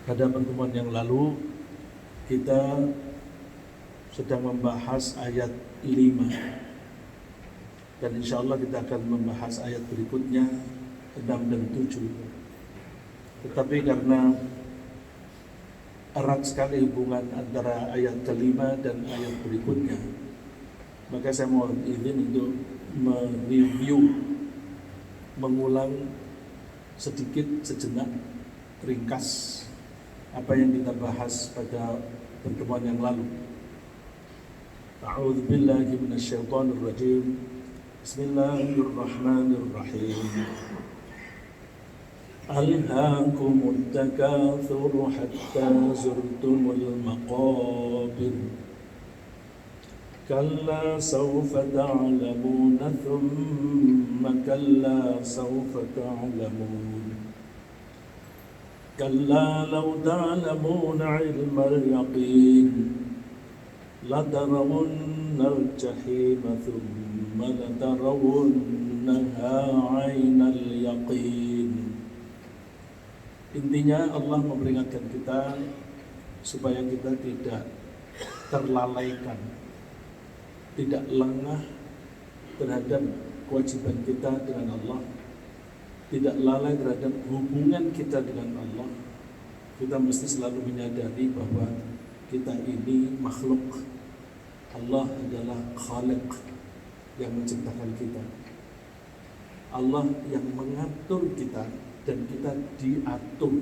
Pada pertemuan yang lalu kita sedang membahas ayat 5 dan insya Allah kita akan membahas ayat berikutnya 6 dan 7. Tetapi karena erat sekali hubungan antara ayat kelima dan ayat berikutnya, maka saya mohon izin untuk mereview, mengulang sedikit sejenak ringkas apa yang kita bahas pada pertemuan yang lalu. A'udzu billahi minasyaitonir rajim. Bismillahirrahmanirrahim. Alhaakumut takatsur hatta zurtumul maqabir. Kalla sawfa ta'lamuna thumma kalla sawfa ta'lamun. كلا لو تعلمون علم اليقين لترون الجحيم ثم لترونها عين اليقين. Intinya Allah memperingatkan kita supaya kita tidak terlalaikan, tidak lengah terhadap kewajiban kita dengan Allah, tidak lalai terhadap hubungan kita dengan Allah. Kita mesti selalu menyadari bahwa kita ini makhluk. Allah adalah Khaliq yang menciptakan kita. Allah yang mengatur kita dan kita diatur.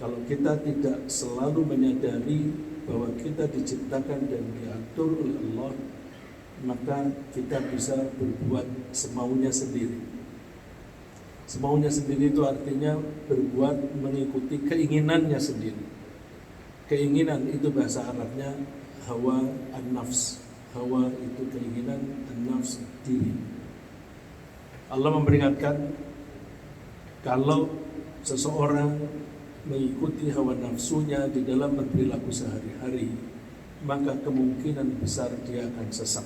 Kalau kita tidak selalu menyadari bahwa kita diciptakan dan diatur oleh Allah, maka kita bisa berbuat semaunya sendiri. Semaunya sendiri itu artinya berbuat mengikuti keinginannya sendiri. Keinginan itu bahasa Arabnya hawa an-nafs. Hawa itu keinginan, an-nafs diri. Allah memperingatkan kalau seseorang mengikuti hawa nafsunya di dalam berperilaku sehari-hari, maka kemungkinan besar dia akan sesat.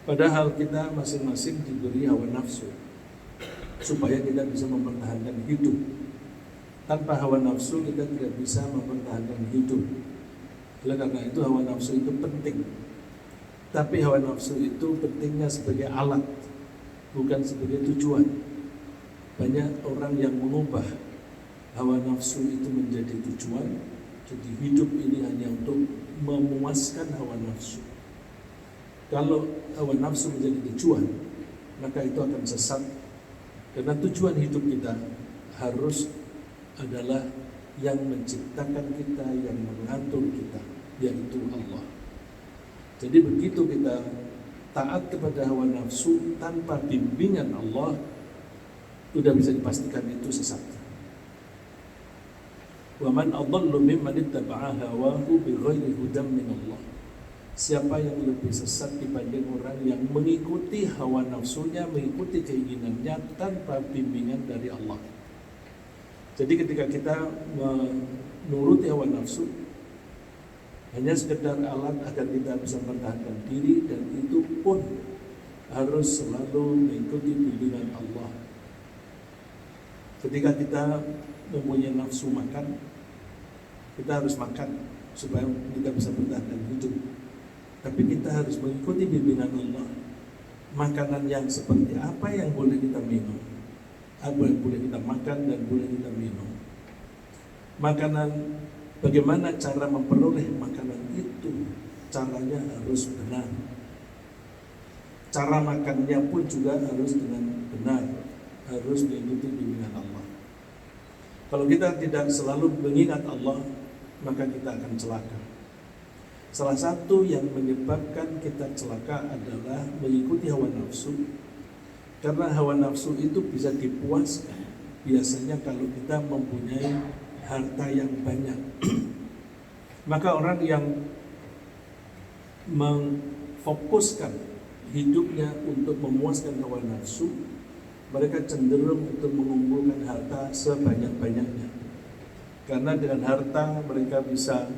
Padahal kita masing-masing diberi hawa nafsu supaya kita bisa mempertahankan hidup. Tanpa hawa nafsu kita tidak bisa mempertahankan hidup. Oleh karena itu hawa nafsu itu penting. Tapi hawa nafsu itu pentingnya sebagai alat, bukan sebagai tujuan. Banyak orang yang mengubah hawa nafsu itu menjadi tujuan. Jadi hidup ini hanya untuk memuaskan hawa nafsu. Kalau hawa nafsu menjadi tujuan, maka itu akan sesat. Karena tujuan hidup kita harus adalah yang menciptakan kita, yang mengatur kita, yaitu Allah. Jadi begitu kita taat kepada hawa nafsu tanpa bimbingan Allah, sudah bisa dipastikan itu sesat. Wa man adallu mimman ittaba'a hawahu bighairi hudan min Allah. Siapa yang lebih sesat dibanding orang yang mengikuti hawa nafsunya, mengikuti keinginannya tanpa bimbingan dari Allah. Jadi ketika kita menuruti hawa nafsu, hanya sekedar alat agar kita bisa mempertahankan diri, dan itu pun harus selalu mengikuti bimbingan Allah. Ketika kita mempunyai nafsu makan, kita harus makan supaya kita bisa bertahan hidup. Tapi kita harus mengikuti bimbingan Allah. Makanan yang seperti apa yang boleh kita minum, apa yang boleh kita makan dan boleh kita minum. Makanan, bagaimana cara memperoleh makanan itu, caranya harus benar. Cara makannya pun juga harus dengan benar, harus mengikuti bimbingan Allah. Kalau kita tidak selalu mengingat Allah, maka kita akan celaka. Salah satu yang menyebabkan kita celaka adalah mengikuti hawa nafsu. Karena hawa nafsu itu bisa dipuaskan biasanya kalau kita mempunyai harta yang banyak. Maka orang yang memfokuskan hidupnya untuk memuaskan hawa nafsu, mereka cenderung untuk mengumpulkan harta sebanyak-banyaknya. Karena dengan harta mereka bisa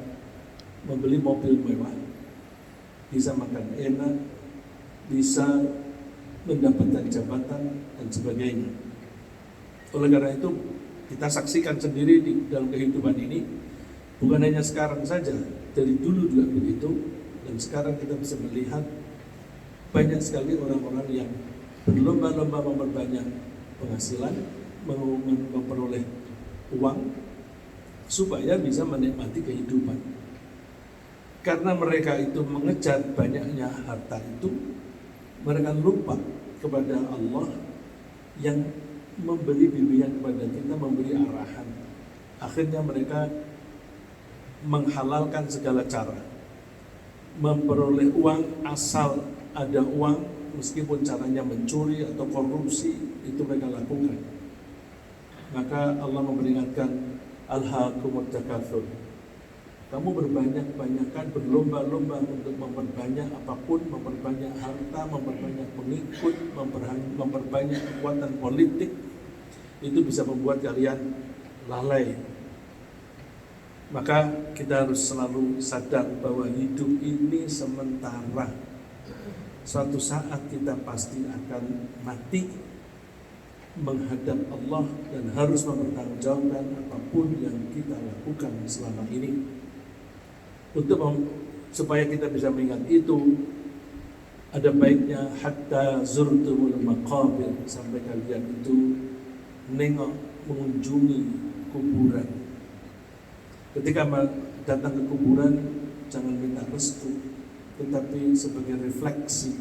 membeli mobil mewah, bisa makan enak, bisa mendapatkan jabatan dan sebagainya. Oleh karena itu Kita saksikan sendiri di dalam kehidupan ini, bukan hanya sekarang saja, dari dulu juga begitu. Dan sekarang kita bisa melihat banyak sekali orang-orang yang berlomba-lomba memperbanyak penghasilan, memperoleh uang supaya bisa menikmati kehidupan. Karena mereka itu mengejar banyaknya harta itu, mereka lupa kepada Allah yang memberi bimbingan kepada kita, memberi arahan. Akhirnya mereka menghalalkan segala cara, memperoleh uang asal ada uang, meskipun caranya mencuri atau korupsi, itu mereka lakukan. Maka Allah memperingatkan, alhaakumut takatsur. Kamu berbanyak-banyakan, berlomba-lomba untuk memperbanyak apapun, memperbanyak harta, memperbanyak pengikut, memperbanyak kekuatan politik. Itu bisa membuat kalian lalai. Maka kita harus selalu sadar bahwa hidup ini sementara. Suatu saat kita pasti akan mati, menghadap Allah, dan harus mempertanggungjawabkan apapun yang kita lakukan selama ini. Supaya kita bisa mengingat itu, ada baiknya hatta zurtumul maqabir, sampai kalian itu nengok, mengunjungi kuburan. Ketika datang ke kuburan, jangan minta restu, tetapi sebagai refleksi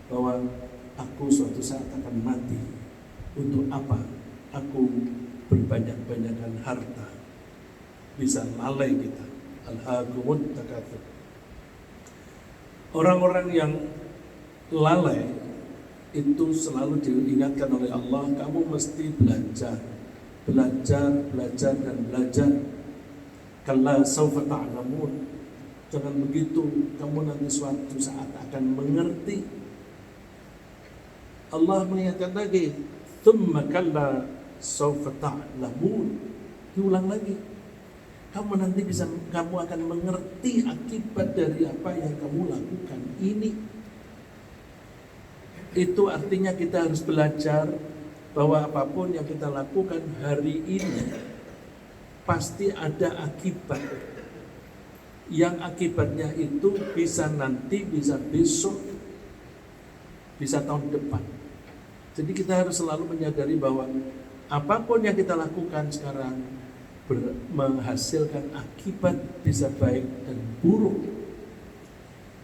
bahwa aku suatu saat akan mati. Untuk apa aku berbanyak-banyakan harta? Bisa lalai kita. Alhaakumut takatsur. Orang-orang yang lalai itu selalu diingatkan oleh Allah, kamu mesti belajar, dan belajar. Kalla saufa ta'lamun. Jangan begitu, kamu nanti suatu saat akan mengerti. Allah mengingatkan lagi, tsumma kalla saufa ta'lamun. Diulang lagi. Kamu akan mengerti akibat dari apa yang kamu lakukan ini. Itu artinya kita harus belajar bahwa apapun yang kita lakukan hari ini pasti ada akibat. Yang akibatnya itu bisa nanti, bisa besok, bisa tahun depan. Jadi kita harus selalu menyadari bahwa apapun yang kita lakukan sekarang menghasilkan akibat, bisa baik dan buruk.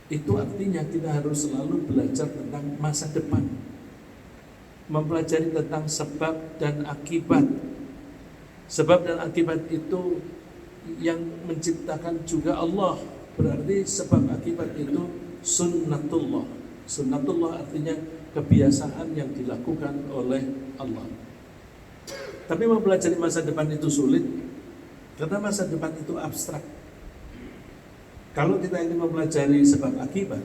Itu artinya kita harus selalu belajar tentang masa depan, mempelajari tentang sebab dan akibat. Sebab dan akibat itu yang menciptakan juga Allah. Berarti sebab akibat itu sunnatullah. Sunnatullah artinya kebiasaan yang dilakukan oleh Allah. Tapi mempelajari masa depan itu sulit, karena masa depan itu abstrak. Kalau kita ingin mempelajari sebab akibat,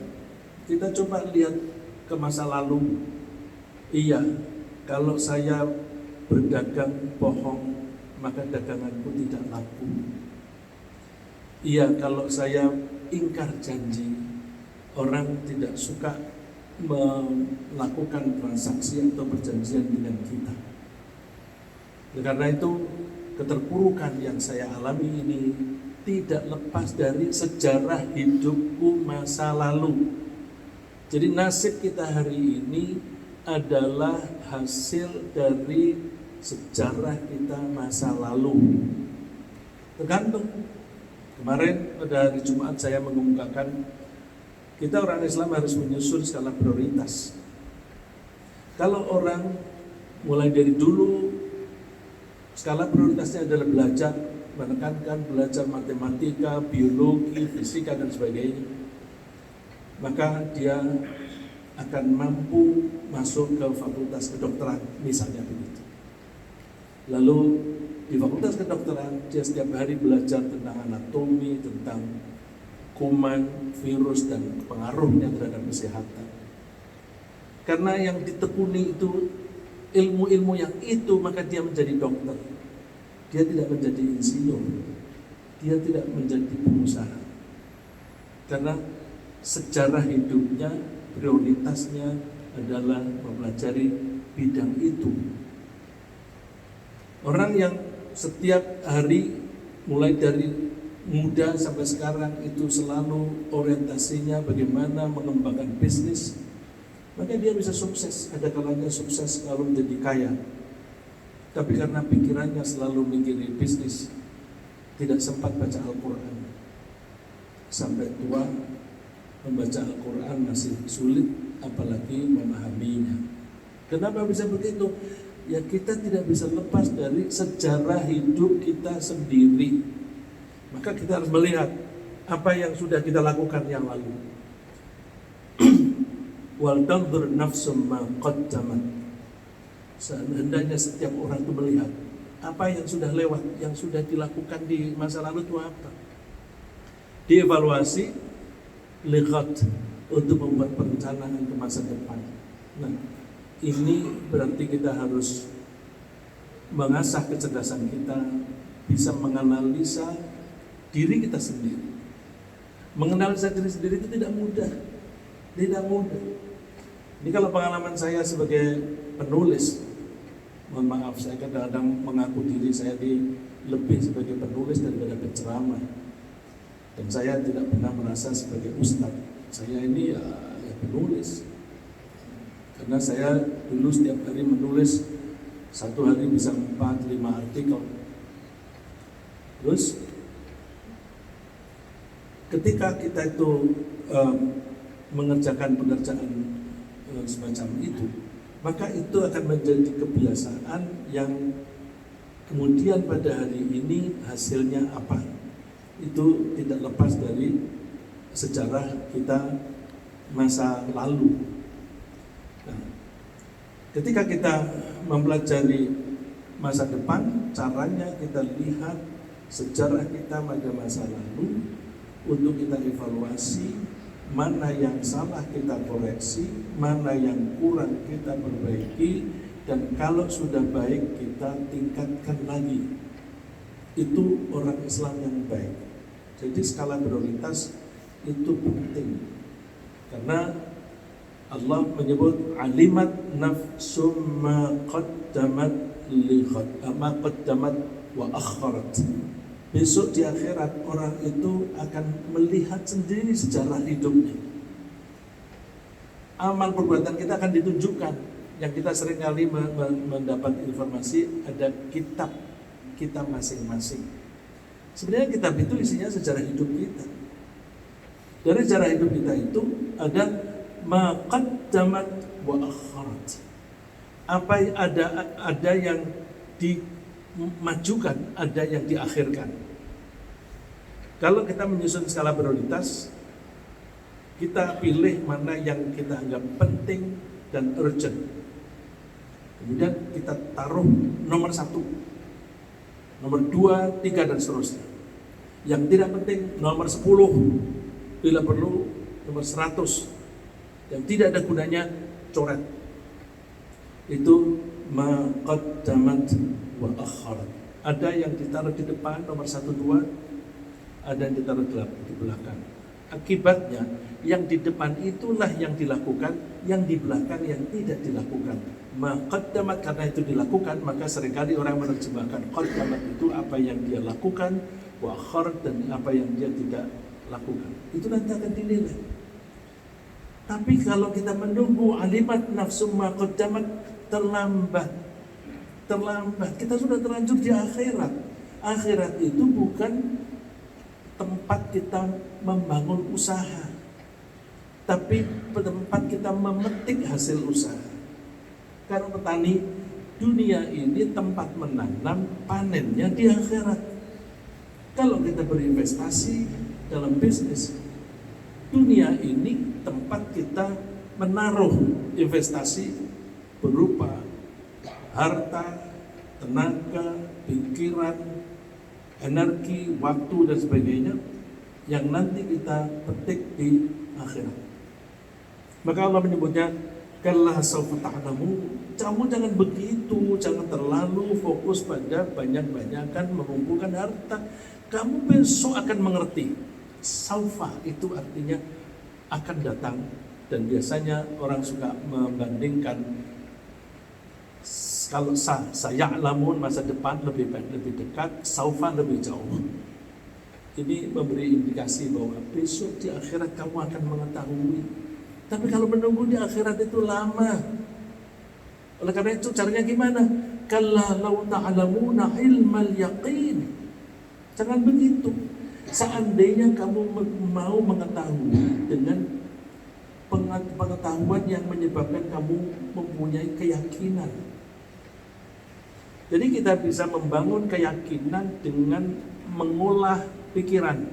kita coba lihat ke masa lalu. Iya, kalau saya berdagang bohong, maka daganganku tidak laku. Iya, kalau saya ingkar janji, orang tidak suka melakukan transaksi atau perjanjian dengan kita. Karena itu keterpurukan yang saya alami ini tidak lepas dari sejarah hidupku masa lalu. Jadi nasib kita hari ini adalah hasil dari sejarah kita masa lalu. Tergantung. Kemarin pada hari Jumat saya mengemukakan kita orang Islam harus menyusun skala prioritas. Kalau orang mulai dari dulu skala prioritasnya adalah belajar, menekankan belajar matematika, biologi, fisika dan sebagainya, maka dia akan mampu masuk ke fakultas kedokteran misalnya begitu. Lalu di fakultas kedokteran dia setiap hari belajar tentang anatomi, tentang kuman, virus dan pengaruhnya terhadap kesehatan. Karena yang ditekuni itu ilmu-ilmu yang itu, maka dia menjadi dokter. Dia tidak menjadi insinyur. Dia tidak menjadi pengusaha. Karena sejarah hidupnya, prioritasnya adalah mempelajari bidang itu. Orang yang setiap hari mulai dari muda sampai sekarang itu selalu orientasinya bagaimana mengembangkan bisnis, maka dia bisa sukses. Ada kalanya sukses kalau menjadi kaya, tapi karena pikirannya selalu mikirin bisnis, tidak sempat baca Al-Quran. Sampai tua membaca Al-Quran masih sulit, apalagi memahaminya. Kenapa bisa begitu? Ya kita tidak bisa lepas dari sejarah hidup kita sendiri. Maka kita harus melihat apa yang sudah kita lakukan yang lalu. Wal tanzur nafsum ma qaddamat. Hendaknya setiap orang itu melihat apa yang sudah lewat, yang sudah dilakukan di masa lalu itu apa. Dievaluasi, lihat untuk membuat perencanaan ke masa depan. Nah, ini berarti kita harus mengasah kecerdasan kita, bisa menganalisa diri kita sendiri. Menganalisa diri sendiri itu tidak mudah. Tidak mudah. Ini kalau pengalaman saya sebagai penulis, mohon maaf saya kadang-kadang mengaku diri saya lebih sebagai penulis daripada penceramah. Dan saya tidak pernah merasa sebagai ustadz. Saya ini ya penulis. Karena saya dulu setiap hari menulis, satu hari bisa 4-5 artikel. Terus ketika kita itu mengerjakan pekerjaan semacam itu, maka itu akan menjadi kebiasaan yang kemudian pada hari ini hasilnya apa? Itu tidak lepas dari sejarah kita masa lalu. Nah, ketika kita mempelajari masa depan, caranya kita lihat sejarah kita pada masa lalu untuk kita evaluasi mana yang salah kita koreksi, mana yang kurang kita perbaiki, dan kalau sudah baik kita tingkatkan lagi. Itu orang Islam yang baik. Jadi skala prioritas itu penting, karena Allah menyebut alimat nafsum ma qaddamat wa akharat. Besok di akhirat orang itu akan melihat sendiri sejarah hidupnya. Amal perbuatan kita akan ditunjukkan. Yang kita seringkali mendapat informasi ada kitab kita masing-masing. Sebenarnya kitab itu isinya sejarah hidup kita. Dari sejarah hidup kita itu ada ma qaddamat wa akharat. Ada yang dimajukan, ada yang diakhirkan. Kalau kita menyusun skala prioritas, kita pilih mana yang kita anggap penting dan urgent. Kemudian kita taruh nomor 1, nomor 2, 3 dan seterusnya. Yang tidak penting nomor 10, bila perlu nomor 100. Yang tidak ada gunanya coret. Itu ma qaddamat wa akharat. Ada yang ditaruh di depan nomor 1, 2, ada yang ditaruh di belakang. Akibatnya yang di depan itulah yang dilakukan, yang di belakang yang tidak dilakukan. Ma qaddamat, karena itu dilakukan, maka seringkali orang menerjemahkan qaddamat itu apa yang dia lakukan, wa akharat dan apa yang dia tidak lakukan. Itu nanti akan dinilai. Tapi kalau kita menunggu alimat nafsu ma qaddamat, terlambat. Kita sudah terlanjur di akhirat. Akhirat itu bukan tempat kita membangun usaha, tapi tempat kita memetik hasil usaha. Karena petani, dunia ini tempat menanam, panennya di akhirat. Kalau kita berinvestasi dalam bisnis, dunia ini tempat kita menaruh investasi berupa harta, tenaga, pikiran, energi, waktu dan sebagainya yang nanti kita petik di akhirat. Maka Allah menyebutnya kalla sawfa ta'lamu. Kamu jangan begitu, jangan terlalu fokus pada banyak-banyakan mengumpulkan harta. Kamu besok akan mengerti. Saufa itu artinya akan datang, dan biasanya orang suka membandingkan Kalau saya alamun masa depan lebih dekat, saufa lebih jauh. Ini memberi indikasi bahwa besok di akhirat kamu akan mengetahui. Tapi kalau menunggu di akhirat itu lama. Oleh karena itu caranya gimana? Kalla law ta'lamuna ilmal yaqin. Jangan begitu. Seandainya kamu mau mengetahui dengan pengetahuan yang menyebabkan kamu mempunyai keyakinan. Jadi kita bisa membangun keyakinan dengan mengolah pikiran.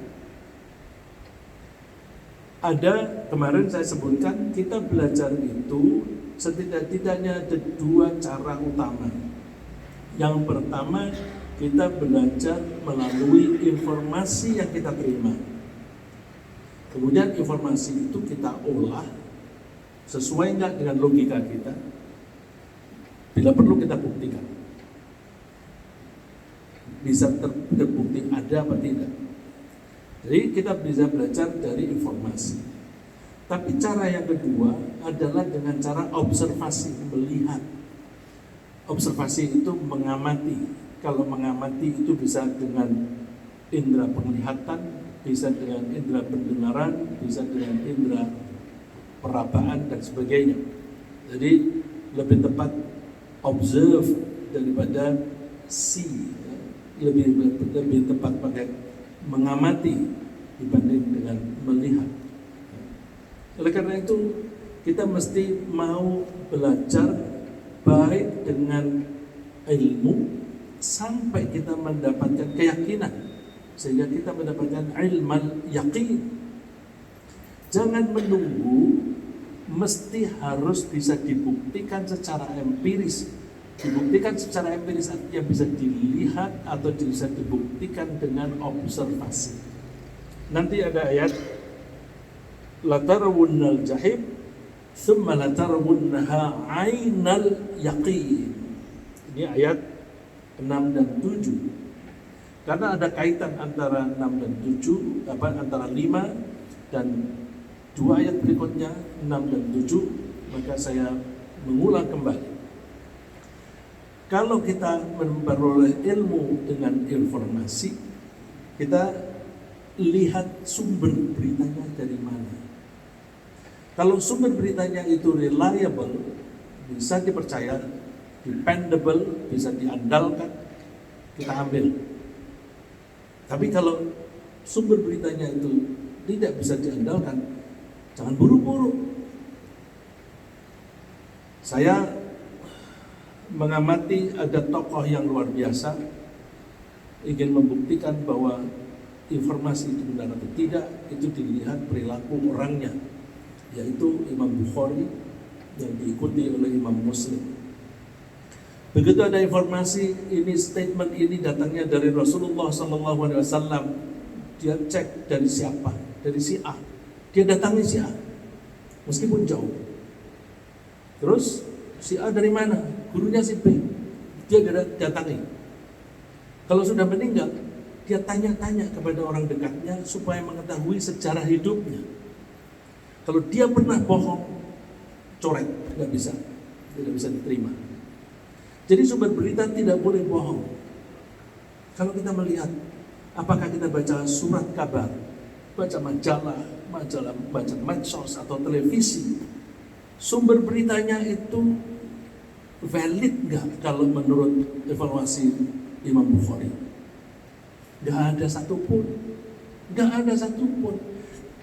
Ada, kemarin saya sebutkan, kita belajar itu setidak-tidaknya ada dua cara utama. Yang pertama, kita belajar melalui informasi yang kita terima. Kemudian informasi itu kita olah sesuai enggak dengan logika kita. Bila perlu kita buktikan. Bisa terbukti ada apa tidak. Jadi kita bisa belajar dari informasi. Tapi cara yang kedua adalah dengan cara observasi, melihat. Observasi itu mengamati. Kalau mengamati itu bisa dengan indera penglihatan, bisa dengan indera pendengaran, bisa dengan indera perabaan dan sebagainya. Jadi lebih tepat observe daripada see. Lebih tepat pakai mengamati dibanding dengan melihat. Oleh karena itu kita mesti mau belajar baik dengan ilmu sampai kita mendapatkan keyakinan, sehingga kita mendapatkan ilmal yaqin. Jangan menunggu, mesti harus bisa dibuktikan secara empiris. Dibuktikan secara empiris artinya bisa dilihat atau bisa dibuktikan dengan observasi. Nanti ada ayat latarawunnal jahim thumma latarawunnaha ainal yaqin. Ini ayat 6 dan 7. Karena ada kaitan antara 6 dan 7, antara 5 dan 2 ayat berikutnya 6 dan 7, maka saya mengulang kembali. Kalau kita memperoleh ilmu dengan informasi, kita lihat sumber beritanya dari mana. Kalau sumber beritanya itu reliable, bisa dipercaya, dependable, bisa diandalkan, kita ambil. Tapi kalau sumber beritanya itu tidak bisa diandalkan, jangan buru-buru. Saya mengamati ada tokoh yang luar biasa, ingin membuktikan bahwa informasi itu benar atau tidak, itu dilihat perilaku orangnya, yaitu Imam Bukhari yang diikuti oleh Imam Muslim. Begitu ada informasi ini, statement ini datangnya dari Rasulullah SAW, dia cek dari siapa, dari si A, dia datangi si A, meskipun jauh. Terus si A dari mana? Gurunya si B, dia datangi. Kalau sudah meninggal, dia tanya-tanya kepada orang dekatnya supaya mengetahui sejarah hidupnya. Kalau dia pernah bohong, coret, tidak bisa diterima. Jadi sumber berita tidak boleh bohong. Kalau kita melihat, apakah kita baca surat kabar, baca majalah, baca medsos atau televisi, sumber beritanya itu valid nggak kalau menurut evaluasi Imam Bukhari? Nggak ada satupun.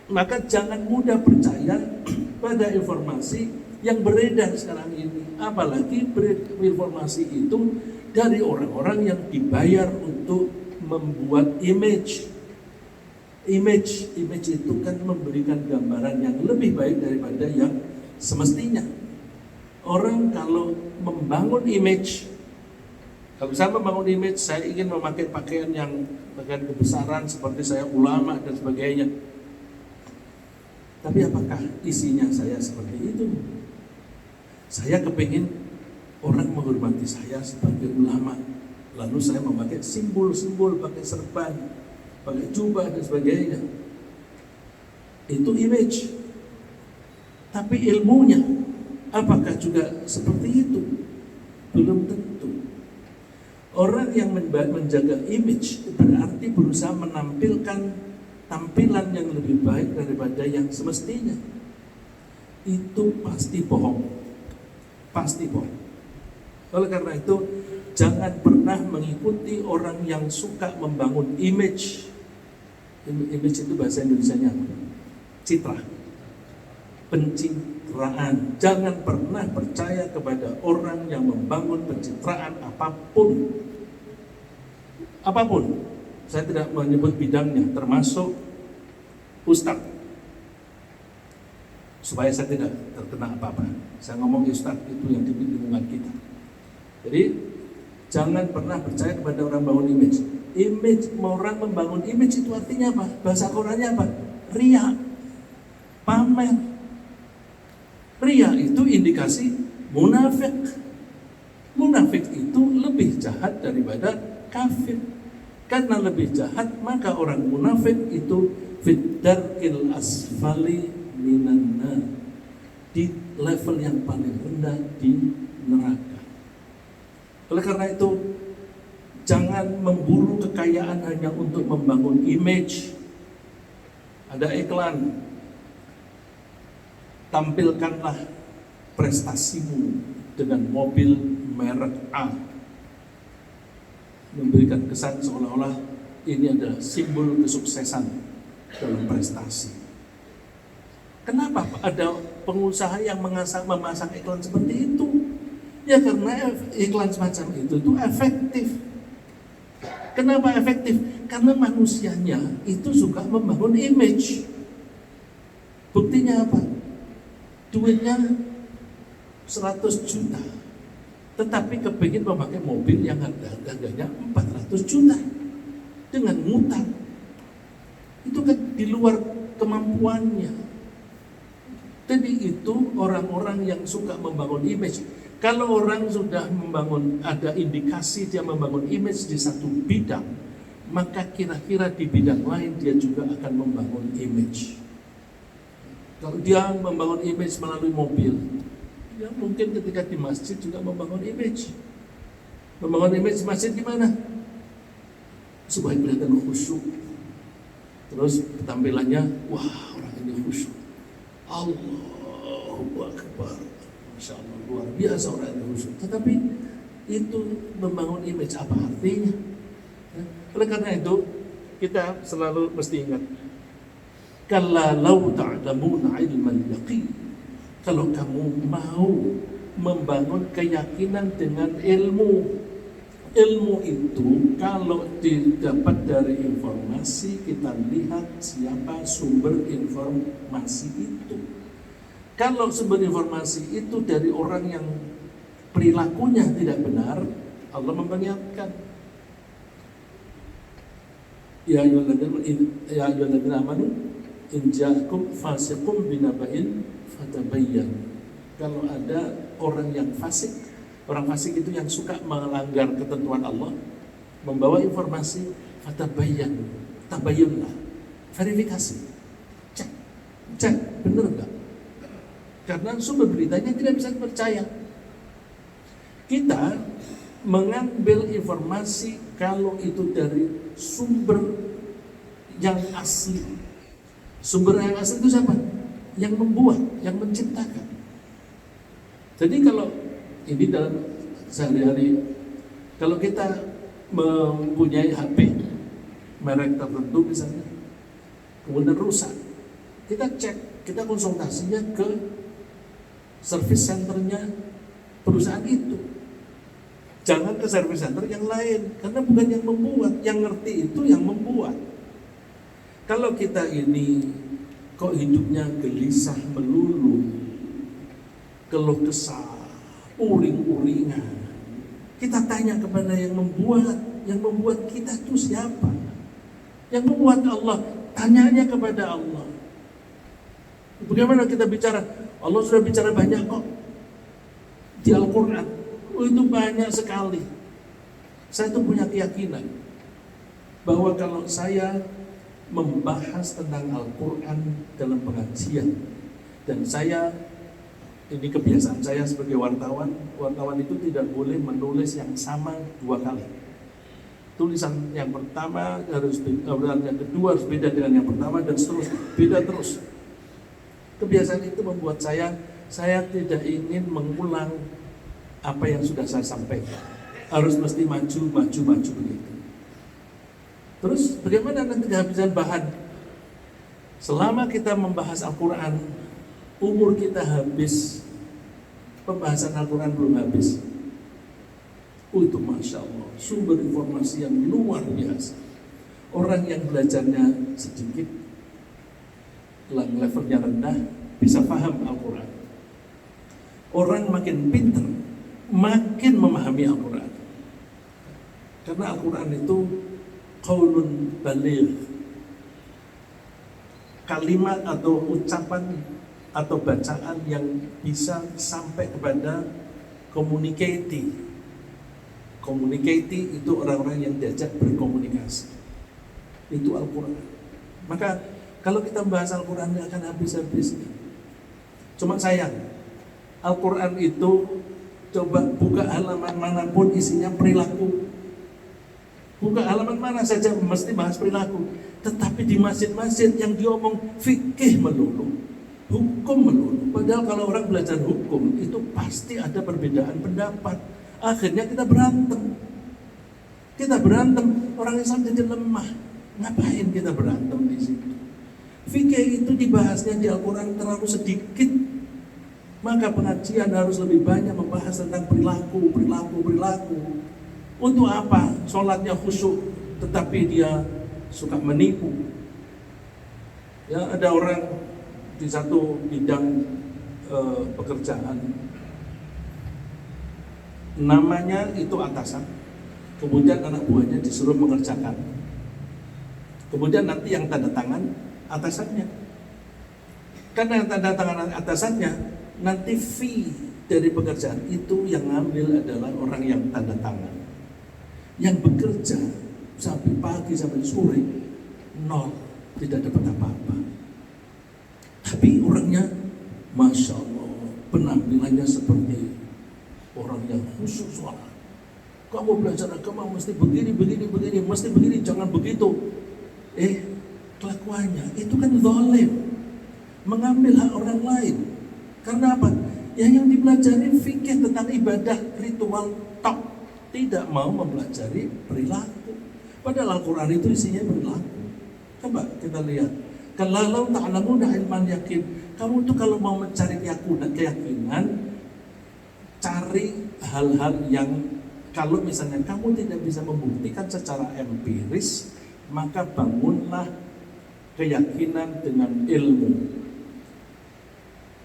Maka jangan mudah percaya pada informasi yang beredar sekarang ini, apalagi informasi itu dari orang-orang yang dibayar untuk membuat image itu kan memberikan gambaran yang lebih baik daripada yang semestinya. Orang kalau membangun image, kalau saya membangun image, saya ingin memakai pakaian kebesaran seperti saya ulama dan sebagainya. Tapi apakah isinya saya seperti itu? Saya kepingin orang menghormati saya sebagai ulama, lalu saya memakai simbol-simbol, pakai serban, pakai jubah dan sebagainya. Itu image. Tapi ilmunya apakah juga seperti itu? Belum tentu. Orang yang menjaga image berarti berusaha menampilkan tampilan yang lebih baik daripada yang semestinya. Itu pasti bohong. Pasti bohong. Oleh karena itu, jangan pernah mengikuti orang yang suka membangun image. Image itu bahasa Indonesianya apa? Citra. Pencitraan. Jangan pernah percaya kepada orang yang membangun pencitraan apapun. Apapun. Saya tidak menyebut bidangnya, termasuk ustadz. Supaya saya tidak terkena apa-apa. Saya ngomong ustadz itu yang di lingkungan kita. Jadi jangan pernah percaya kepada orang bangun image. Image, orang membangun image itu artinya apa? Bahasa Qurannya apa? Ria, pamer. Ria itu indikasi munafik. Munafik itu lebih jahat daripada kafir. Karena lebih jahat, maka orang munafik itu fid-darkil asfali minan nar, di level yang paling rendah di neraka. Oleh karena itu, jangan memburu kekayaan hanya untuk membangun image. Ada iklan, tampilkanlah prestasimu dengan mobil merek A, memberikan kesan seolah-olah ini adalah simbol kesuksesan dalam prestasi. Kenapa ada pengusaha yang memasang iklan seperti itu? Ya karena iklan semacam itu efektif. Kenapa efektif? Karena manusianya itu suka membangun image. Buktinya apa? Duitnya 100 juta, tetapi kepingin memakai mobil yang harganya 400 juta dengan ngutang. Itu kan di luar kemampuannya. Jadi itu orang-orang yang suka membangun image. Kalau orang sudah membangun, ada indikasi dia membangun image di satu bidang, maka kira-kira di bidang lain dia juga akan membangun image. Kalau dia membangun image melalui mobil, ya mungkin ketika di masjid juga membangun image. Membangun image masjid gimana? Supaya kelihatan khusyuk. Terus tampilannya, wah orang ini khusyuk. Allahu Akbar. Masya Allah, luar biasa orang ini khusyuk. Tetapi itu membangun image, apa artinya? Ya. Oleh karena itu, kita selalu mesti ingat, kalla law ta'lamuna ilmal yaqin. Kalau kamu mau membangun keyakinan dengan ilmu, ilmu itu kalau didapat dari informasi, kita lihat siapa sumber informasi itu. Kalau sumber informasi itu dari orang yang perilakunya tidak benar, Allah memperingatkan, ya ayyuhalladzina amanu in ja'akum fasiqun binaba'in fatabayyan. Kalau ada orang yang fasik, orang fasik itu yang suka melanggar ketentuan Allah, membawa informasi, fatabayyan, tabayyunlah, verifikasi, cek, benar enggak? Karena sumber beritanya tidak bisa dipercaya. Kita mengambil informasi kalau itu dari sumber yang asli. Sumber yang asli itu siapa? Yang membuat, yang menciptakan. Jadi kalau ini dalam sehari-hari, kalau kita mempunyai HP merek tertentu misalnya, kemudian rusak, kita cek, kita konsultasinya ke service centernya perusahaan itu. Jangan ke service center yang lain, karena bukan yang membuat, yang ngerti itu yang membuat. Kalau kita ini kok hidupnya gelisah melulu, keluh kesah, uring-uringan, kita tanya kepada yang membuat kita itu siapa? Yang membuat Allah, tanyanya kepada Allah. Bagaimana kita bicara? Allah sudah bicara banyak kok di Al-Quran. Itu banyak sekali. Saya tuh punya keyakinan bahwa kalau saya membahas tentang Al-Quran dalam pengajian, dan saya, ini kebiasaan saya sebagai wartawan itu tidak boleh menulis yang sama 2 kali. tulisan yang pertama harus beda, yang kedua harus beda dengan yang pertama, dan seterusnya, beda terus. Kebiasaan itu membuat saya tidak ingin mengulang apa yang sudah saya sampaikan. Harus mesti maju begitu. Terus bagaimana nanti kehabisan bahan? Selama kita membahas Al-Quran, umur kita habis, pembahasan Al-Quran belum habis. Itu Masya Allah, sumber informasi yang luar biasa. Orang yang belajarnya sedikit, levelnya rendah, bisa paham Al-Quran. Orang makin pintar, makin memahami Al-Quran. Karena Al-Quran itu qaulun baligh, kalimat atau ucapan atau bacaan yang bisa sampai kepada communicating. Communicating itu orang-orang yang diajak berkomunikasi. Itu Al-Quran. Maka kalau kita membahas Al-Quran tidak akan habis-habisnya. Cuma sayang, Al-Quran itu coba buka halaman manapun isinya perilaku. Buka halaman mana saja mesti bahas perilaku. Tetapi di masjid-masjid yang diomong fikih melulu, hukum melulu. Padahal kalau orang belajar hukum itu pasti ada perbedaan pendapat. Akhirnya kita berantem. Orang Islam jadi lemah. Ngapain kita berantem di situ? Fikih itu dibahasnya di Al-Quran terlalu sedikit. Maka pengajian harus lebih banyak membahas tentang perilaku. Untuk apa? Sholatnya khusyuk, tetapi dia suka menipu. Ya, ada orang di satu bidang pekerjaan, namanya itu atasan, kemudian anak buahnya disuruh mengerjakan, kemudian nanti yang tanda tangan atasannya. Karena yang tanda tangan atasannya, nanti fee dari pekerjaan itu yang ngambil adalah orang yang tanda tangan. Yang bekerja sampai pagi sampai sore nol, tidak dapat apa-apa. Tapi orangnya Masya Allah, penampilannya seperti orang yang khusyuk sholat. Kamu belajar agama mesti begini, mesti begini, jangan begitu. Kelakuannya itu kan zalim, mengambil hak orang lain. Karena apa? Yang dipelajari fikih tentang ibadah, ritual, tok. Tidak mau mempelajari perilaku. Padahal Al-Quran itu isinya perilaku. Coba kita lihat. Kalau ta'lamuna ilman yakin, kamu tuh kalau mau mencari keyakinan, cari hal-hal yang kalau misalnya kamu tidak bisa membuktikan secara empiris, maka bangunlah keyakinan dengan ilmu.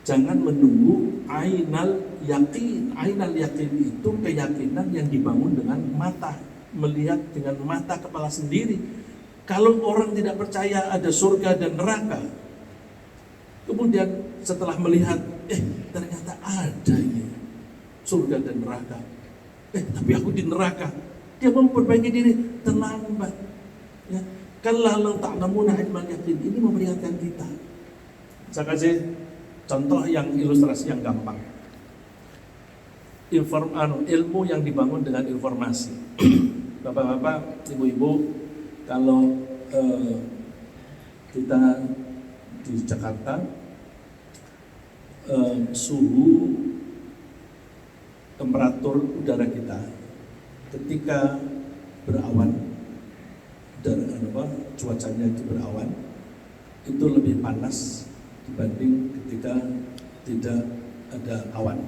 Jangan menunggu ainal yakin. Ainal yakin itu keyakinan yang dibangun dengan mata, melihat dengan mata kepala sendiri. Kalau orang tidak percaya ada surga dan neraka, kemudian setelah melihat, ternyata ada ini surga dan neraka. Tapi aku di neraka. Dia mau memperbaiki diri, terlambat. Ya. Kalau ta'lamuna ilman yakin, ini memperingatkan kita. Saya kasih contoh yang ilustrasi yang gampang. Ilmu yang dibangun dengan informasi. Bapak-bapak, ibu-ibu, kalau kita di Jakarta, suhu temperatur udara kita ketika berawan, cuacanya itu berawan, itu lebih panas dibanding ketika tidak ada awan.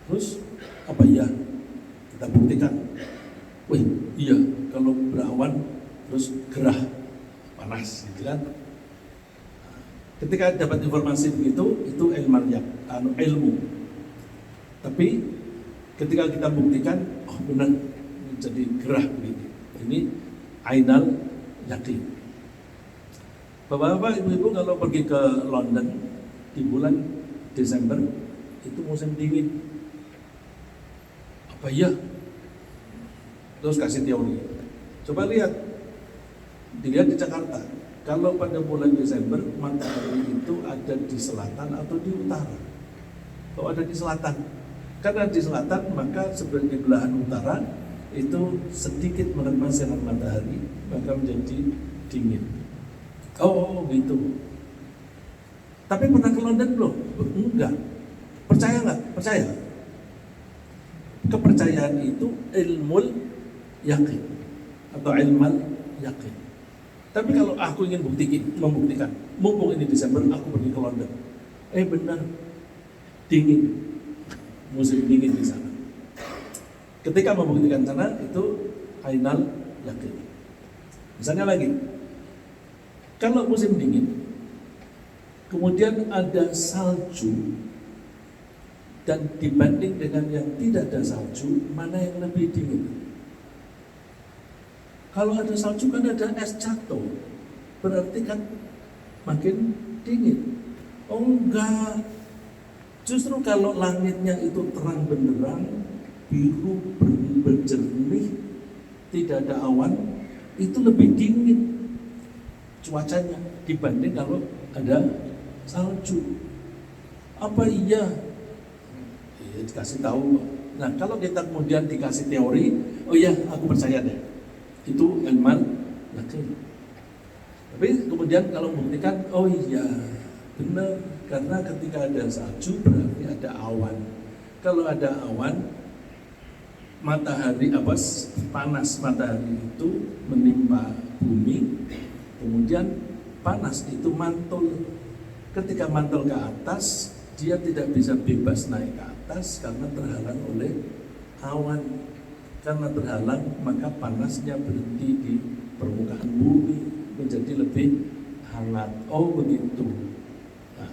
Terus apa ya? Kita buktikan. Iya, kalau berawan terus gerah panas, gitu kan? Ketika dapat informasi begitu, itu ilmu. Tapi ketika kita buktikan, benar jadi gerah begini. Ini ainal yakin. Bapak-bapak, ibu-ibu kalau pergi ke London di bulan Desember, itu musim dingin. Apa iya? Terus kasih teori. Coba dilihat di Jakarta. Kalau pada bulan Desember, matahari itu ada di selatan atau di utara? Kalau ada di selatan, karena di selatan maka sebagai belahan utara itu sedikit menerima sinar matahari maka menjadi dingin. Oh gitu. Tapi pernah ke London belum? Enggak. Percaya nggak? Percaya. Kepercayaan itu ilmul yakin atau ilmal yakin. Tapi kalau aku ingin membuktikan, mumpung ini Desember aku pergi ke London. Benar, dingin, musim dingin di sana. Ketika membuktikan sana itu ainal yakin. Misalnya lagi, kalau musim dingin, kemudian ada salju, dan dibanding dengan yang tidak ada salju, mana yang lebih dingin? Kalau ada salju kan ada es jatuh, berarti kan makin dingin. Oh enggak, justru kalau langitnya itu terang benderang, biru berjernih, tidak ada awan, itu lebih dingin cuacanya dibanding kalau ada salju. Apa iya? Ya, dikasih tahu. Nah kalau kita kemudian dikasih teori, oh iya aku percaya deh, itu ilman yakin. Tapi kemudian kalau membuktikan, oh iya benar, karena ketika ada salju berarti ada awan. Kalau ada awan, matahari panas matahari itu menimpa bumi, kemudian panas itu mantul. Ketika mantul ke atas, dia tidak bisa bebas naik ke atas karena terhalang oleh awan. Karena terhalang, maka panasnya berhenti di permukaan bumi, menjadi lebih hangat. Oh begitu. Nah,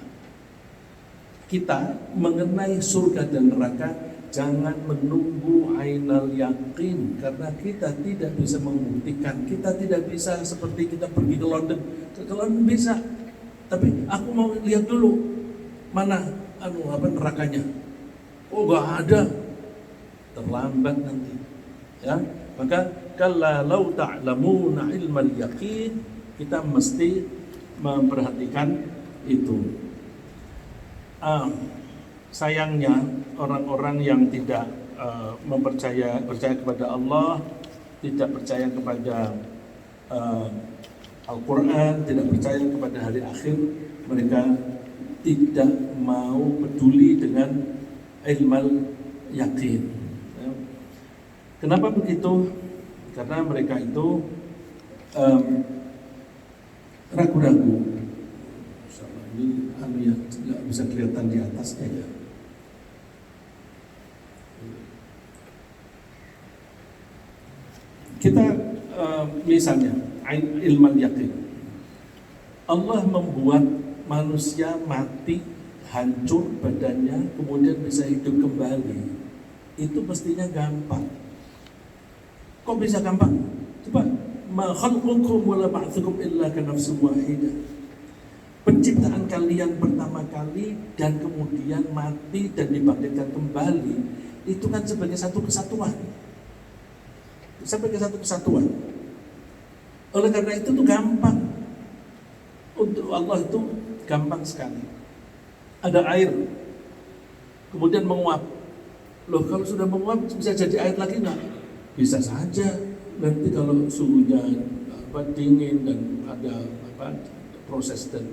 kita mengenai surga dan neraka jangan menunggu ainal yakin, karena kita tidak bisa membuktikan. Kita tidak bisa seperti kita pergi ke London. Ke London bisa, tapi aku mau lihat dulu mana nerakanya. Oh gak ada, terlambat nanti. Ya, maka kalau ta'lamuna ilmal yaqin, kita mesti memperhatikan itu. Sayangnya orang-orang yang tidak percaya kepada Allah, tidak percaya kepada Al-Quran, tidak percaya kepada hari akhir, mereka tidak mau peduli dengan ilmal yakin. Ya. Kenapa begitu? Karena mereka itu ragu-ragu. Ini ya nggak bisa kelihatan di atasnya ya. Kita misalnya ilmal yakin, Allah membuat manusia mati, hancur badannya, kemudian bisa hidup kembali. Itu mestinya gampang. Kok bisa gampang? Coba, ma khalqukum wa la ba'tsukum illa ka nafsin wahidah. Penciptaan kalian pertama kali dan kemudian mati dan dibangkitkan kembali, itu kan sebagai satu kesatuan. Sebagai satu kesatuan. Oleh karena itu tuh gampang. Untuk Allah itu gampang sekali. Ada air, kemudian menguap. Loh, kalau sudah menguap bisa jadi air lagi nggak? Bisa saja. Nanti kalau suhunya dingin dan ada proses dan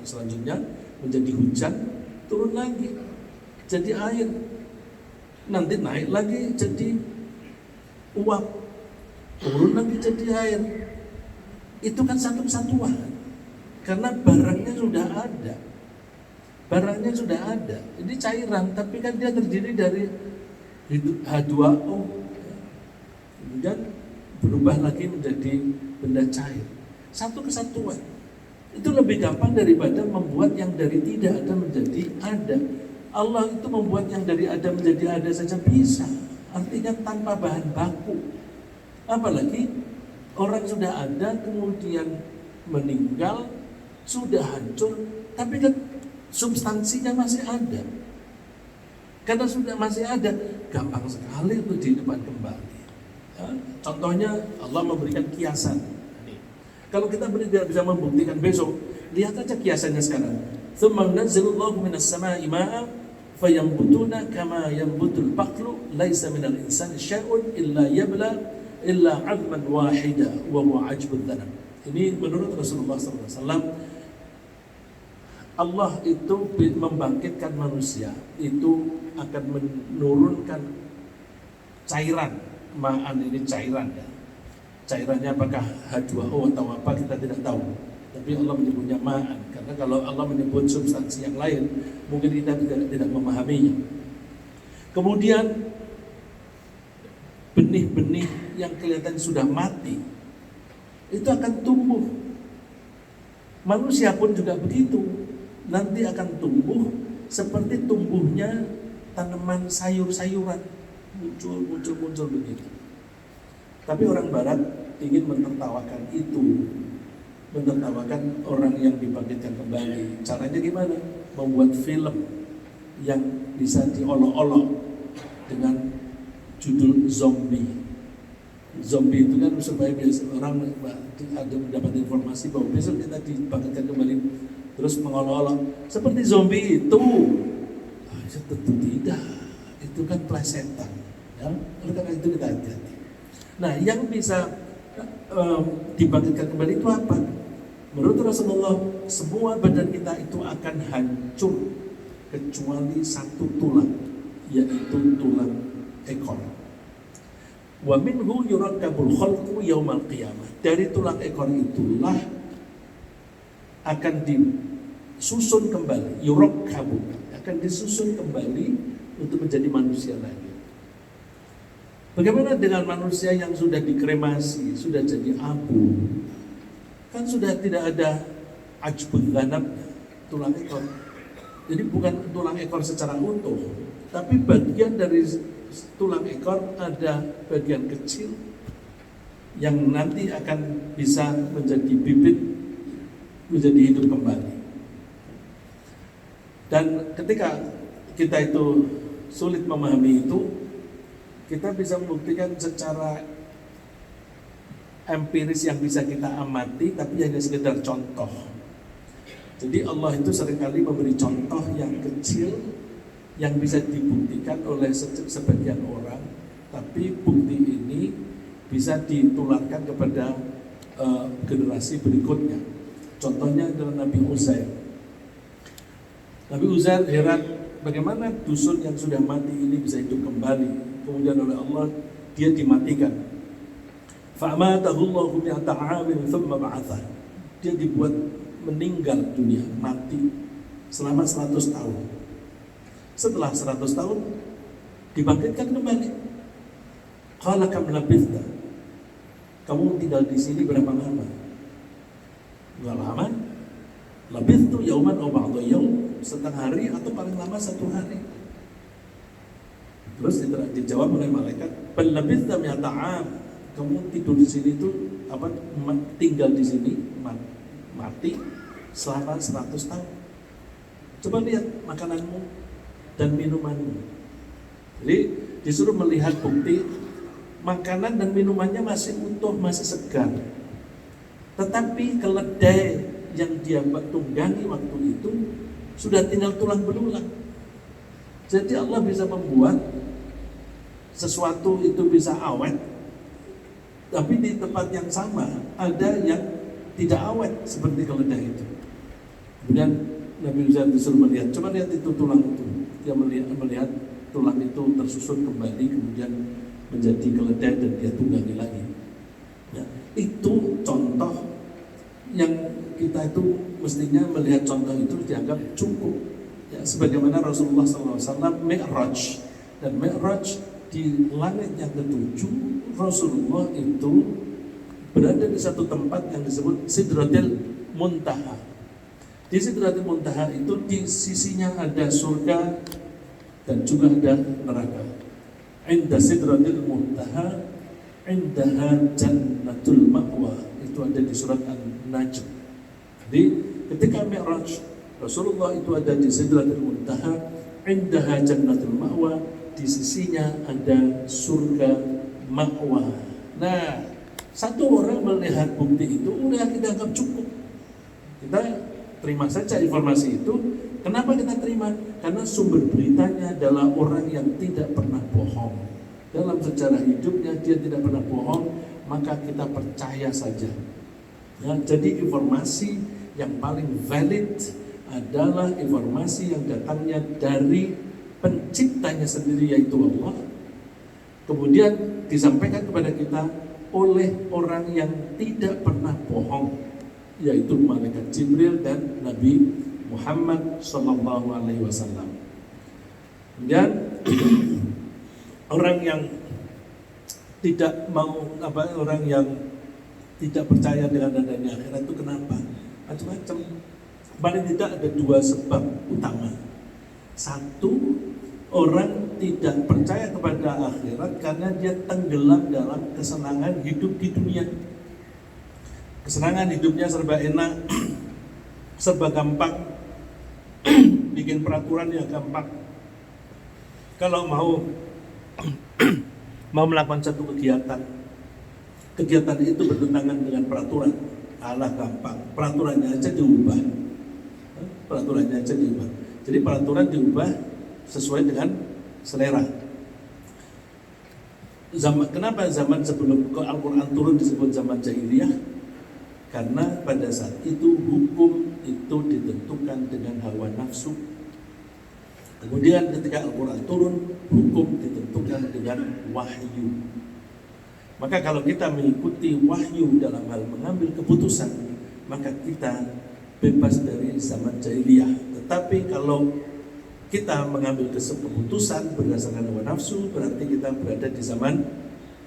selanjutnya menjadi hujan, turun lagi jadi air, nanti naik lagi jadi uap, turun lagi jadi air. Itu kan satu kesatuan, karena barangnya sudah ada. Barangnya sudah ada. Ini cairan, tapi kan dia terdiri dari H2O, kemudian berubah lagi menjadi benda cair. Satu kesatuan. Itu lebih gampang daripada membuat yang dari tidak ada menjadi ada. Allah itu membuat yang dari ada menjadi ada saja bisa. Artinya tanpa bahan baku. Apalagi orang sudah ada kemudian meninggal, sudah hancur, tapi kan substansinya masih ada. Karena sudah masih ada, gampang sekali untuk dihidupkan kembali. Ya, contohnya Allah memberikan kiasan. Kalau kita tidak bisa membuktikan besok, lihat aja kiasannya sekarang. Tsumma nazzalullahu minas samaa'i ma'a fayambutuna kama yambutul baqlu laisa minal insani syai'un illa yabla illa 'azman wahida wa huwa 'ajbud dhanab. Ini menurut Rasulullah SAW. Allah itu membangkitkan manusia itu akan menurunkan cairan. Ma'an ini cairan ya. Cairannya apakah H2O atau apa kita tidak tahu. Tapi Allah menyebutnya ma'an, karena kalau Allah menyebut substansi yang lain mungkin kita tidak memahaminya. Kemudian benih-benih yang kelihatan sudah mati itu akan tumbuh. Manusia pun juga begitu, nanti akan tumbuh seperti tumbuhnya tanaman sayur-sayuran, muncul begitu. Tapi orang Barat ingin mentertawakan itu, mentertawakan orang yang dibangkitkan kembali. Caranya gimana? Membuat film yang bisa diolok-olok dengan judul zombie. Zombie itu kan supaya biasa orang ada mendapat informasi bahwa besok kita dibangkitkan kembali, terus mengolok-olok seperti zombie itu. Tentu tidak, itu kan plesetan. Ya, oleh karena itu kita hati-hati. Nah, yang bisa dibangkitkan kembali itu apa? Menurut Rasulullah, semua badan kita itu akan hancur kecuali satu tulang, yaitu tulang ekor. Wa minhu yurakkabul khalqu yaumal qiyamah. Dari tulang ekor itulah akan disusun kembali, yurakkabu, akan disusun kembali untuk menjadi manusia lagi. Bagaimana dengan manusia yang sudah dikremasi, sudah jadi abu? Kan sudah tidak ada ajbun dhanabnya, tulang ekor. Jadi bukan tulang ekor secara utuh, tapi bagian dari tulang ekor ada bagian kecil yang nanti akan bisa menjadi bibit, menjadi hidup kembali. Dan ketika kita itu sulit memahami itu, kita bisa membuktikan secara empiris yang bisa kita amati, tapi hanya sekedar contoh. Jadi Allah itu seringkali memberi contoh yang kecil yang bisa dibuktikan oleh sebagian orang, tapi bukti ini bisa ditularkan kepada generasi berikutnya. Contohnya adalah Nabi Uzair. Nabi Uzair heran bagaimana dusun yang sudah mati ini bisa hidup kembali. Kemudian oleh Allah dia dimatikan. Fa'amatahu Allahu mi'ata 'amin thumma ba'atha. Dia dibuat meninggal dunia, mati selama 100 tahun. Setelah 100 tahun dibangkitkan kembali. Qala kam labithta? Kamu tinggal di sini berapa lama? Enggak lama. Labithtu yauman aw ba'da yaum, setengah hari atau paling lama 1 hari. Terus dijawab oleh malaikat, bal labithta mi'ata 'am. Kamu tidur di sini tuh tinggal di sini mati selama 100 tahun. Coba lihat makananmu dan minumanmu. Jadi disuruh melihat bukti makanan dan minumannya masih utuh, masih segar. Tetapi keledai yang dia tunggangi waktu itu sudah tinggal tulang belulang. Jadi Allah bisa membuat sesuatu itu bisa awet, tapi di tempat yang sama ada yang tidak awet seperti keledai itu. Kemudian Nabi Uzair disuruh melihat, coba lihat itu tulang itu. Dia melihat tulang itu tersusun kembali, kemudian menjadi keledai dan dia tunggangi lagi. Ya, itu contoh yang kita itu mestinya melihat contoh itu dianggap cukup. Ya, sebagaimana Rasulullah SAW Mi'raj, dan Mi'raj di langit yang ketujuh, Rasulullah itu berada di satu tempat yang disebut Sidratil Muntaha. Di Sidratil Muntaha itu di sisinya ada surga dan juga ada neraka. Inda Sidratil Muntaha indaha jannatul ma'wa. Itu ada di surat An-Najm. Jadi ketika Mi'raj, Rasulullah itu ada di Sidratil Muntaha indaha jannatul ma'wa, di sisinya ada surga ma'wa. Nah, satu orang melihat bukti itu udah kita anggap cukup. Kita terima saja informasi itu, Kenapa kita terima? Karena sumber beritanya adalah orang yang tidak pernah bohong. Dalam sejarah hidupnya dia tidak pernah bohong, maka kita percaya saja. Ya, jadi informasi yang paling valid adalah informasi yang datangnya dari penciptanya sendiri, yaitu Allah. Kemudian disampaikan kepada kita oleh orang yang tidak pernah bohong, yaitu malaikat Jibril dan Nabi Muhammad Sallallahu Alaihi Wasallam. Dan orang yang tidak mau orang yang tidak percaya dengan adanya akhirat itu kenapa? Macam-macam. Paling tidak ada dua sebab utama. Satu, orang tidak percaya kepada akhirat karena dia tenggelam dalam kesenangan hidup di dunia. Kesenangan hidupnya serba enak, serba gampang, bikin peraturan yang gampang. Kalau mau melakukan satu kegiatan itu bertentangan dengan peraturan, alah gampang, peraturannya aja diubah. Jadi peraturan diubah sesuai dengan selera. Kenapa zaman sebelum Al-Quran turun disebut zaman jahiliyah? Karena pada saat itu hukum itu ditentukan dengan hawa nafsu. Kemudian ketika Al-Quran turun, hukum ditentukan dengan wahyu. Maka kalau kita mengikuti wahyu dalam hal mengambil keputusan, maka kita bebas dari zaman jahiliyah. Tetapi kalau kita mengambil keputusan berdasarkan hawa nafsu, berarti kita berada di zaman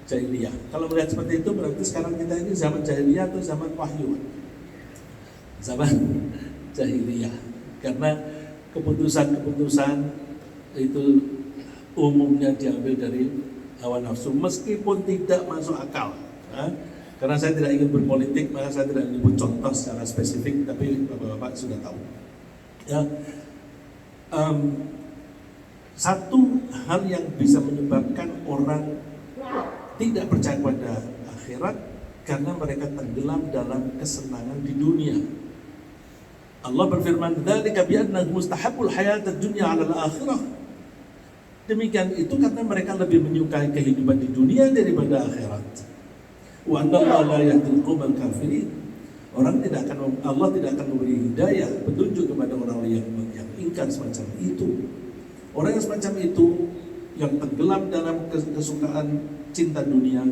jahiliyah. Kalau melihat seperti itu, berarti sekarang kita ini zaman jahiliyah atau zaman wahyu? Zaman jahiliyah. Karena keputusan-keputusan itu umumnya diambil dari hawa nafsu, meskipun tidak masuk akal. Karena saya tidak ingin berpolitik, maka saya tidak menyebut contoh secara spesifik, tapi bapak-bapak sudah tahu. Ya, satu hal yang bisa menyebabkan orang tidak percaya pada akhirat karena mereka tenggelam dalam kesenangan di dunia. Allah berfirman, "Dzalika bi annahu mustahabbul hayatad dunya 'ala al-akhirah." Demikian itu karena mereka lebih menyukai kehidupan di dunia daripada akhirat. Wa annallaha la yahdil qaumal kafirin. Allah tidak akan memberi hidayah, petunjuk kepada orang yang ingkar semacam itu. Orang yang semacam itu yang tenggelam dalam kesukaan cinta dunia,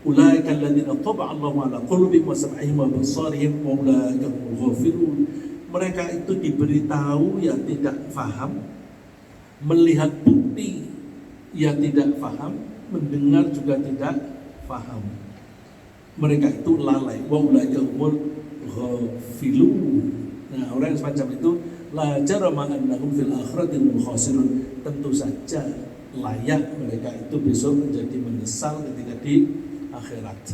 ulaika alladziina taba'a Allahu 'ala qulubihim wa sam'ihim wa absarihim wa ulaika humul ghafilun. Mereka itu diberitahu ya tidak faham, melihat bukti ya tidak faham, mendengar juga tidak faham. Mereka itu lalai. Wa ulaika humul ghafilun. Nah, orang yang semacam itu la jarama annahum fil akhirati hum khasirun. Tentu saja layak mereka itu besok menjadi menyesal ketika di akhirat.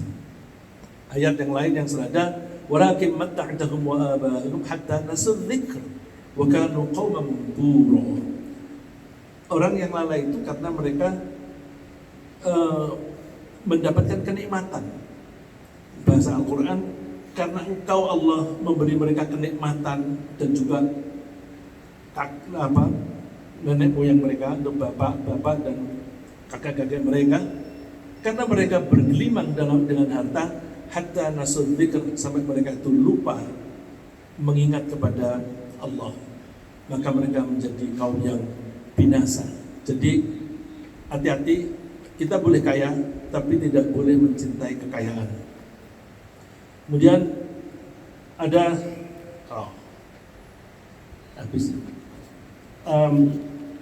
Ayat yang lain yang senada, walakin matta'tahum wa aba'ahum hatta nasul dzikr wa kanu qauman bura. Orang yang lalai itu karena mereka mendapatkan kenikmatan. Bahasa Al-Quran, karena engkau Allah memberi mereka kenikmatan dan juga nenek moyang mereka, bapak dan kakak-kakak mereka, karena mereka bergelimang dengan harta, hatta nasul dzikr, sampai mereka itu lupa mengingat kepada Allah, maka mereka menjadi kaum yang binasa. Jadi hati-hati, kita boleh kaya tapi tidak boleh mencintai kekayaan. Kemudian ada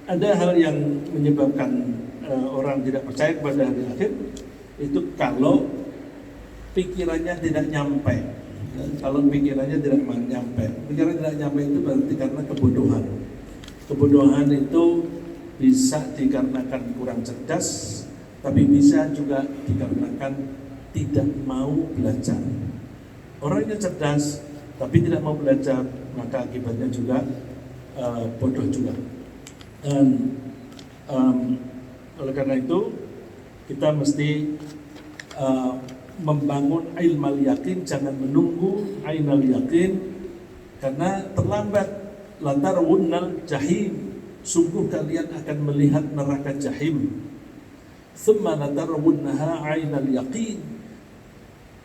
ada hal yang menyebabkan orang tidak percaya kepada hari akhir, itu kalau pikirannya tidak nyampe. Kalau pikirannya tidak nyampe, itu berarti karena kebodohan. Kebodohan itu bisa dikarenakan kurang cerdas, tapi bisa juga dikarenakan tidak mau belajar. Orang yang cerdas tapi tidak mau belajar, maka akibatnya juga bodoh juga. Oleh karena itu kita mesti membangun ilmal yakin, jangan menunggu ainal yakin, karena terlambat latarawunnal jahim, sungguh kalian akan melihat neraka jahim. Thumma latarawunnaha 'ainal yaqin,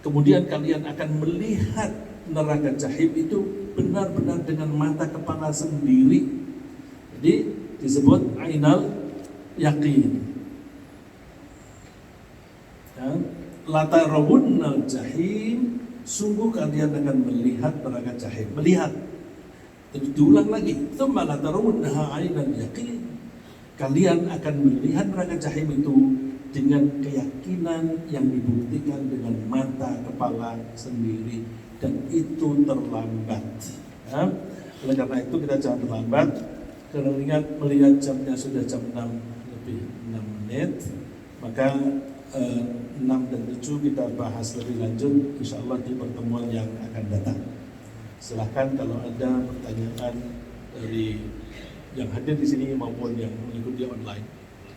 kemudian kalian akan melihat neraka jahim itu benar-benar dengan mata kepala sendiri. Jadi disebut 'ainal yaqin. Ya, latarawunnal jahim, sungguh kalian akan melihat neraka jahim. Melihat. Terus diulang lagi, tsumma latarawunnaha 'ainal yaqin. Kalian akan melihat neraka jahim itu dengan keyakinan yang dibuktikan dengan mata kepala sendiri, dan itu terlambat. Ya. Oleh karena itu kita jangan terlambat. Kalau melihat jamnya sudah jam 6 lebih 6 menit, maka 6 dan 7 kita bahas lebih lanjut insyaallah di pertemuan yang akan datang. Silahkan kalau ada pertanyaan dari yang hadir di sini maupun yang mengikuti online.